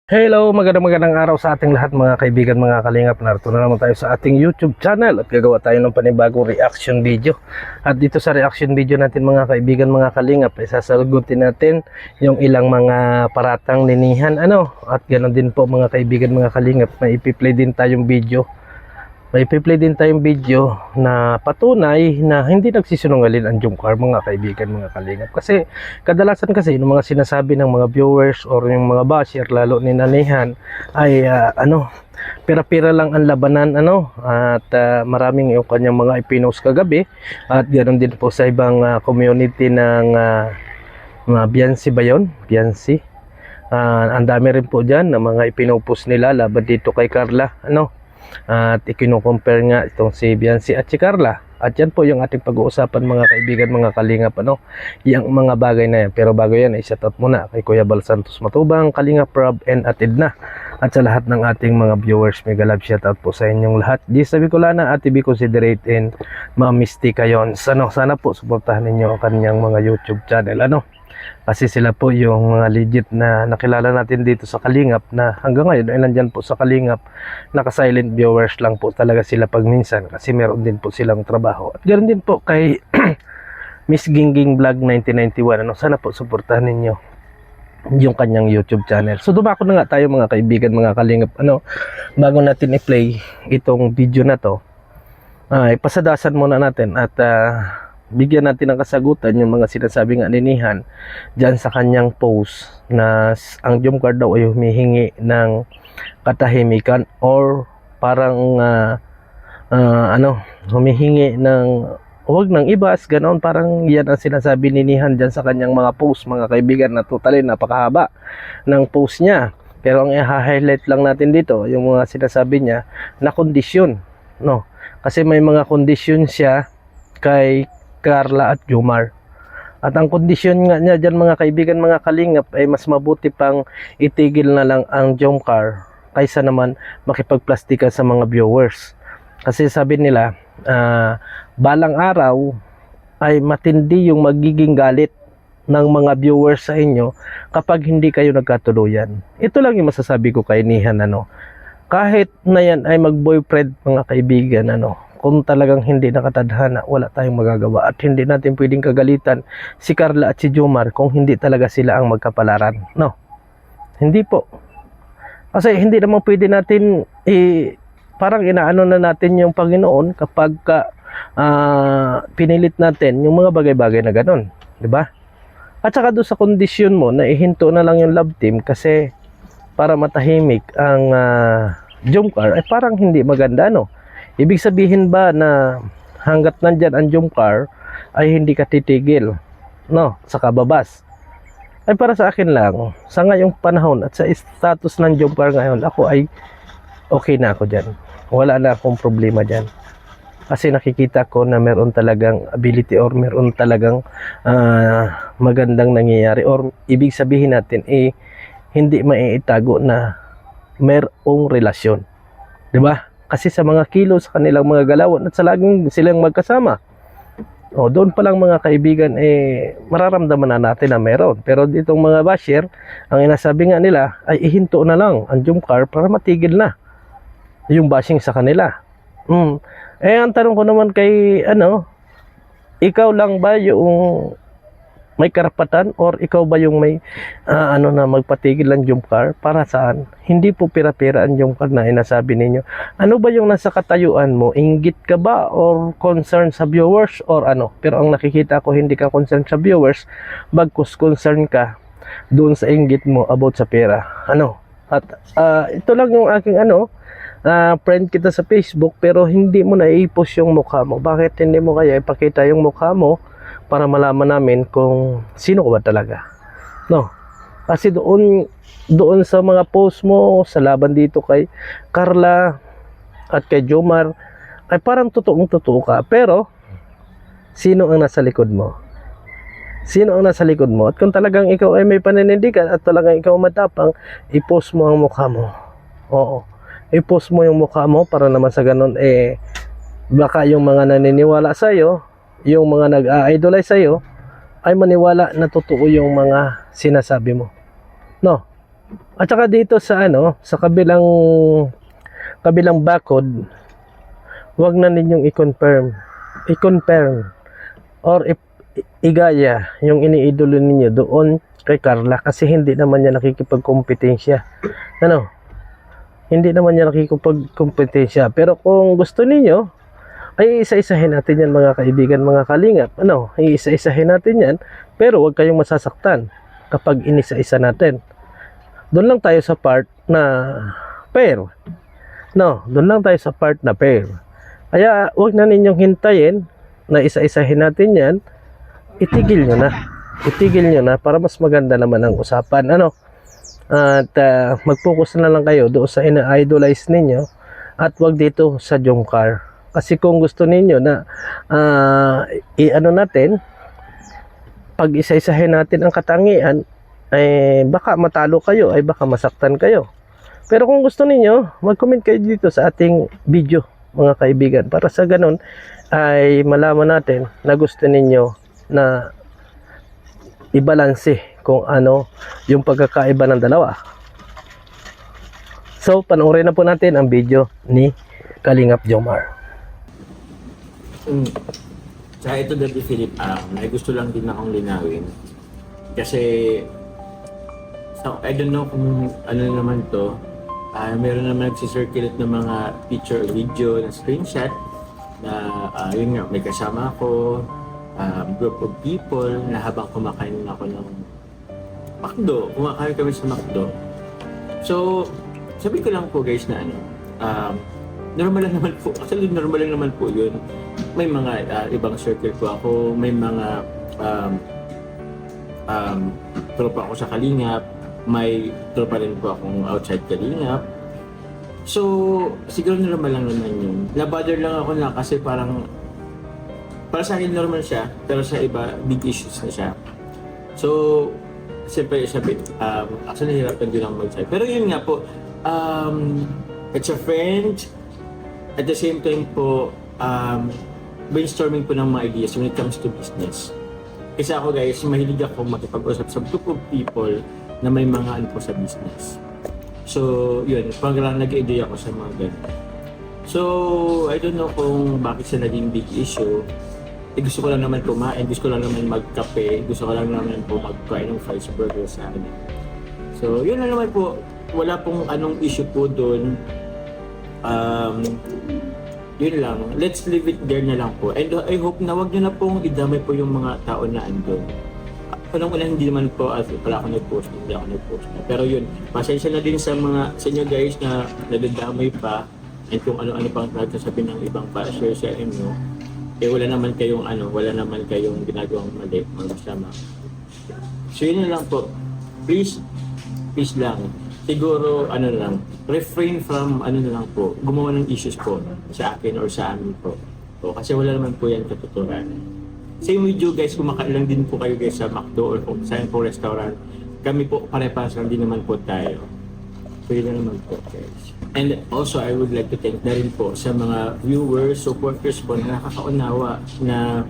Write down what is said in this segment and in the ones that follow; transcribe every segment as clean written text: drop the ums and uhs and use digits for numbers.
Hello, magandang araw sa ating lahat mga kaibigan, mga kalingap. Narito na naman tayo sa ating YouTube channel at gagawa tayo ng panibagong reaction video. At dito sa reaction video natin mga kaibigan, mga kalingap, ay sasagutin natin yung ilang mga paratang linihan at ganoon din po mga kaibigan, mga kalingap, may ipi-play din tayong video. May ipi-play din tayong video na patunay na hindi nagsisinungaling ang Jomcar mga kaibigan, mga kalingap. Kasi kadalasan kasi yung mga sinasabi ng mga viewers or yung mga basher, lalo ni Nanihan, ay pira-pira lang ang labanan at maraming yung kanyang mga ipinost kagabi at ganoon din po sa ibang community ng Biansi ba yun? Biansi. Ang dami rin po dyan na mga ipinupos nila laban dito kay Carla at ikino-compare nga itong si Biansi at si Carla. At yan po yung ating pag-uusapan mga kaibigan, mga kalingap, yung mga bagay na yan. Pero bago yan, i-shoutout muna kay Kuya Bal Santos Matubang, Kalingap Rob, and Atid na. At sa lahat ng ating mga viewers, mega love shoutout po sa inyong lahat. Di sabi ko lang na Ate B considerate and Ma'am Misty Kayon. Sana po suportahan ninyo ang kanyang mga YouTube channel. Kasi sila po yung mga legit na nakilala natin dito sa Kalingap na hanggang ngayon ay nandyan po sa Kalingap. Naka-silent viewers lang po talaga sila pag minsan kasi meron din po silang trabaho. At ganoon din po kay Miss Gingging Vlog 1991. Sana po suportahan ninyo yung kanyang YouTube channel. So dumako na nga tayo mga kaibigan, mga Kalingap. Bago natin i-play itong video na to, ay pasadasan muna natin at bigyan natin ng kasagutan yung mga sinasabi nga Ninihan dyan sa kanyang post na ang Jomcar daw ay humihingi ng katahimikan or parang humihingi ng huwag ng ibas, ganoon. Parang yan ang sinasabi Ninihan dyan sa kanyang mga post mga kaibigan, na totally napakahaba ng post niya. Pero ang i-highlight lang natin dito yung mga sinasabi niya na kondisyon, kasi may mga kondisyon siya kay Carla at Jomar. At ang kondisyon nga niya dyan mga kaibigan, mga kalingap, ay mas mabuti pang itigil na lang ang Jomcar kaysa naman makipagplastikan sa mga viewers. Kasi sabi nila, balang araw ay matindi yung magiging galit ng mga viewers sa inyo kapag hindi kayo nagkatuluyan. Ito lang yung masasabi ko kay Nihan, kahit na yan ay mag-boyfriend mga kaibigan, kung talagang hindi nakatadhana, wala tayong magagawa at hindi natin pwedeng kagalitan si Carla at si Jomar kung hindi talaga sila ang magkapalaran. Hindi po. Kasi hindi naman pwede natin parang inaano na natin yung Panginoon kapag pinilit natin yung mga bagay-bagay na ganun, di ba? At saka doon sa kondisyon mo na ihinto na lang yung love team kasi para matahimik ang Jomcar, ay parang hindi maganda, Ibig sabihin ba na hanggat nandyan ang Jomcar ay hindi ka titigil sa kababas? Ay para sa akin lang, sa ngayong panahon at sa status ng Jomcar ngayon, ako ay okay na ako dyan. Wala na akong problema dyan. Kasi nakikita ko na meron talagang ability or meron talagang magandang nangyayari, or ibig sabihin natin hindi maiitago na merong relasyon. Diba? Kasi sa mga kilos, sa kanilang mga galawan at sa laging silang magkasama, doon pa lang mga kaibigan, mararamdaman na natin na meron. Pero ditong mga basher, ang inasabi nga nila ay ihinto na lang ang Jomcar para matigil na yung bashing sa kanila. Ang tanong ko naman kay ikaw lang ba yung may karapatan or ikaw ba yung may na magpatigil ng Jomcar? Para saan? Hindi po pira-pira ang Jomcar na inasabi ninyo. Ano ba yung nasa katayuan mo? Inggit ka ba or concern sa viewers or ano? Pero ang nakikita ko, hindi ka concern sa viewers, bagkus concern ka doon sa inggit mo about sa pera. At ito lang yung aking friend kita sa Facebook, pero hindi mo na i-post yung mukha mo. Bakit hindi mo kaya ipakita yung mukha mo para malaman namin kung sino ka ba talaga? Kasi doon sa mga post mo sa laban dito kay Carla at kay Jomar, ay parang totoong-totoo ka. Pero sino ang nasa likod mo? Sino ang nasa likod mo? At kung talagang ikaw ay may paninindigan at talagang ikaw matapang, i-post mo ang mukha mo. Oo. I-post mo yung mukha mo para naman sa ganun baka yung mga naniniwala sa iyo, yung mga nag-idolize sa iyo, ay maniwala na totoo yung mga sinasabi mo. At saka dito sa ano, sa kabilang bakod, wag na ninyong i-confirm or igaya yung iniidolo ninyo doon kay Carla kasi hindi naman niya nakikipagkompetensya. Ano? Hindi naman niya nakikipagkompetensya. Pero kung gusto ninyo, ay isa-isahin natin yan mga kaibigan, mga kalingap. Ano? Iisa-isahin natin yan, pero wag kayong masasaktan kapag inisa-isa natin. Doon lang tayo sa part na pair. No, doon lang tayo sa part na pair. Kaya wag na ninyong hintayin na isa-isahin natin yan. Itigil nyo na. Itigil nyo na para mas maganda naman ang usapan. Ano? At mag-focus na lang kayo doon sa ina-idolize ninyo at wag dito sa Jomcar. Kasi kung gusto ninyo na i-ano natin, pag isa-isahin natin ang katangian, ay baka matalo kayo, ay baka masaktan kayo. Pero kung gusto ninyo, mag-comment kayo dito sa ating video, mga kaibigan, para sa ganun ay malaman natin na gusto ninyo na ibalanse kung ano yung pagkakaiba ng dalawa. So, panoorin na po natin ang video ni Kalingap Jomar. Sa ito dati Philip, may gusto lang din akong linawin. Kasi, so, I don't know kung ano naman to. Meron naman nagsisirculate ng mga picture or video na screenshot na yun nga, may kasama ako, group of people na habang kumakain ako ng McDo, kumakain kami sa McDo. So, sabi ko lang po guys na normal lang naman po, actually normal lang naman po yun. May mga ibang circle po ako, may mga tropa ako sa Kalingap, may tropa rin po akong outside Kalingap. So, siguro normal lang naman yun. Na-bother lang ako na kasi parang para sa akin normal siya, pero sa iba, big issues na siya. So, siyempre, actually nahirapan din ako mag-type. Pero yun nga po, it's a friend, at the same time po, brainstorming po ng mga ideas when it comes to business. Kasi ako guys, mahilig ako makipag-usap sa group of people na may mga ano po sa business. So, yun, parang nag-idea ako sa mga ganun. So, I don't know kung bakit siya naging big issue. Gusto ko lang naman kumain, gusto ko lang naman magkape, gusto ko lang naman po magkain ng fries burger sa akin. So, yun lang naman po. Wala pong anong issue po doon. Yun lang. Let's leave it there na lang po. And I hope na wag nyo na pong idamay po yung mga tao na andun. Unang-una hindi naman po pala ako nag-post, hindi ako nag-post. Pero yun, pasensya na din sa inyo guys na nadadamay pa and kung ano-ano pang nagsasabi ng ibang pa-share sa inyo. Wala naman kayong ginagawang mali, mga kasama. So yun na lang po. Please lang. Siguro, refrain from, na lang po, gumawa ng issues po sa akin or sa amin po. So, kasi wala naman po yan katuturan. Same with you guys, kumakain lang din po kayo guys sa McDo or kung saan po restaurant. Kami po, pare-pares lang din naman po tayo. So yun na naman po guys. And also, I would like to thank na rin po sa mga viewers, supporters po na nakakaunawa na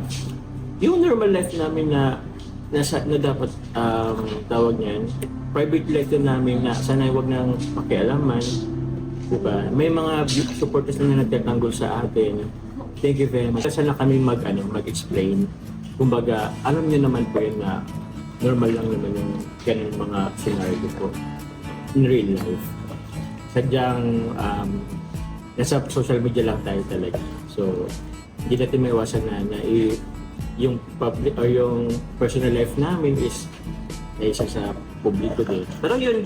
yung normal life namin na dapat tawag niyan, private life na namin na sanay wag nang pakialaman. Diba? May mga supporters na nagtatanggol sa atin. Thank you very much. Sana kami mag-explain. Kumbaga, alam niyo naman po yun na normal lang naman yung ganun mga scenario po in real life. Sadyang nasa social media lang tayo talaga. So, hindi natin maiwasan na yung public or yung personal life namin is isa sa publiko din. Pero yun,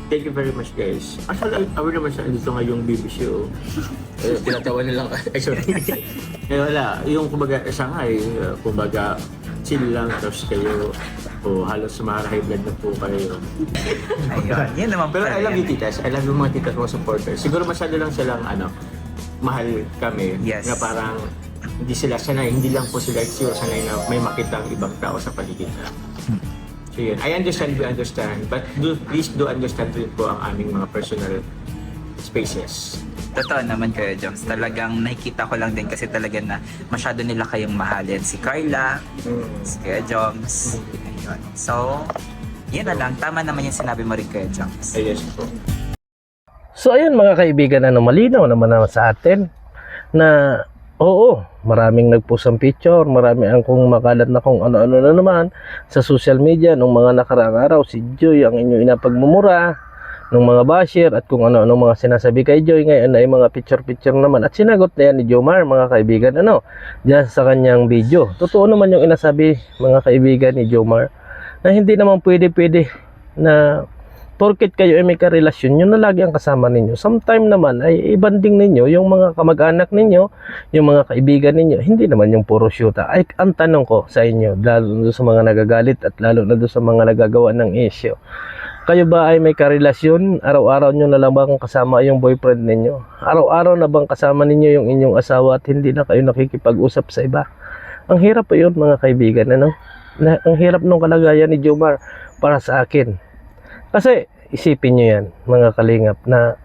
thank you very much guys. Actually, aware naman siya dito ngayong BBC o. Tinatawa na lang. Ay, sorry. Wala. Yung kumbaga, kumbaga, chill lang. Tapos kayo, halos sumara-high blood na po kayo. Ayun, yan naman pero I love you titas. I love yung mga titas mga supporters. Siguro masyado lang silang mahal kami. Yes. Na parang hindi sila sanay, hindi lang po sila sanay na may makita ang ibang tao sa paligid na. So yun, I understand, we understand, but please do understand rin po ang aming mga personal spaces. Totoo naman kayo, Joms. Talagang nakikita ko lang din kasi talaga na masyado nila kayong mahalin. Si Carla, si Kuya Joms. Ayun. So, Yun na lang, tama naman yung sinabi mo rin, Kuya Joms. Yes po. So ayun mga kaibigan, malinaw naman na sa atin na oo, maraming nagpost ng picture, marami ang kung makalat na kung ano-ano na naman sa social media nung mga nakaraang araw. Si Joy ang inyong inapagmumura ng mga basher at kung ano-ano mga sinasabi kay Joy. Ngayon ay mga picture-picture naman at sinagot na yan ni Jomar mga kaibigan diyan sa kanyang video. Totoo naman yung inasabi mga kaibigan ni Jomar na hindi naman pwede na porket kayo ay may karelasyon, yun na lagi ang kasama ninyo. Sometime naman ay ibanding ninyo yung mga kamag-anak ninyo, yung mga kaibigan ninyo. Hindi naman yung puro syuta. Ay, ang tanong ko sa inyo, lalo na sa mga nagagalit at lalo na doon sa mga nagagawa ng issue. Kayo ba ay may karelasyon? Araw-araw nyo na lang bang kasama yung boyfriend ninyo? Araw-araw na bang kasama ninyo yung inyong asawa at hindi na kayo nakikipag-usap sa iba? Ang hirap po yun mga kaibigan. Ang hirap nung kalagayan ni Jomar para sa akin. Kasi isipin nyo yan mga kalingap na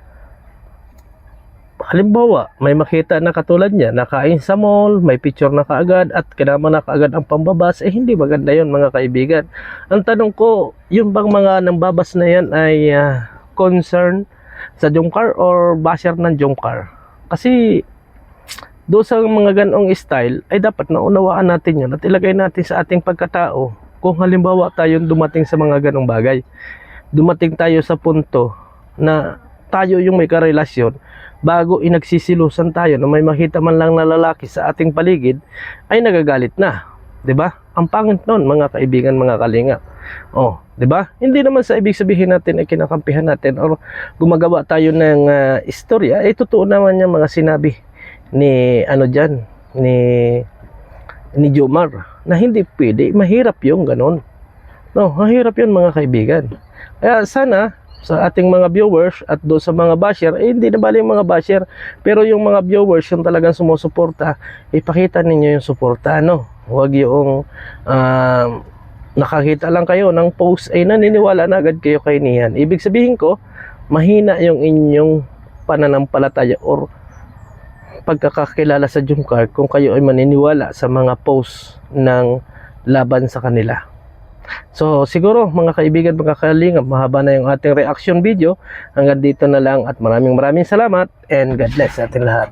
halimbawa may makita na katulad niya nakain sa mall, may picture na kaagad at kinama na kaagad ang pambabas, hindi maganda yon mga kaibigan. Ang tanong ko, yung bang mga nambabas na yan ay concern sa Jomcar or basher ng Jomcar? Kasi doon sa mga ganong style ay dapat naunawaan natin yun at ilagay natin sa ating pagkatao. Kung halimbawa tayong dumating sa mga ganong bagay, dumating tayo sa punto na tayo yung may karelasyon, bago inagsisilusan tayo na may makita man lang na lalaki sa ating paligid, ay nagagalit na. 'Di ba? Ang pangit noon mga kaibigan, mga kalingap. 'di ba? Hindi naman sa ibig sabihin natin ay kinakampihan natin or gumagawa tayo ng istorya. Ay totoo naman yung mga sinabi ni ni Jomar na hindi pwede, mahirap yung ganon. Mahirap yun mga kaibigan. Kaya sana sa ating mga viewers at doon sa mga basher, hindi na bali yung mga basher, pero yung mga viewers yung talagang sumusuporta, ipakita ninyo yung suporta, Huwag yung nakakita lang kayo ng post ay naniniwala na agad kayo kay Nihan. Ibig sabihin ko, mahina yung inyong pananampalataya or pagkakakilala sa Jomcar kung kayo ay maniniwala sa mga post ng laban sa kanila. So siguro mga kaibigan, mga kalingap, mahaba na yung ating reaction video. Hanggang dito na lang at maraming salamat and God bless sa ating lahat.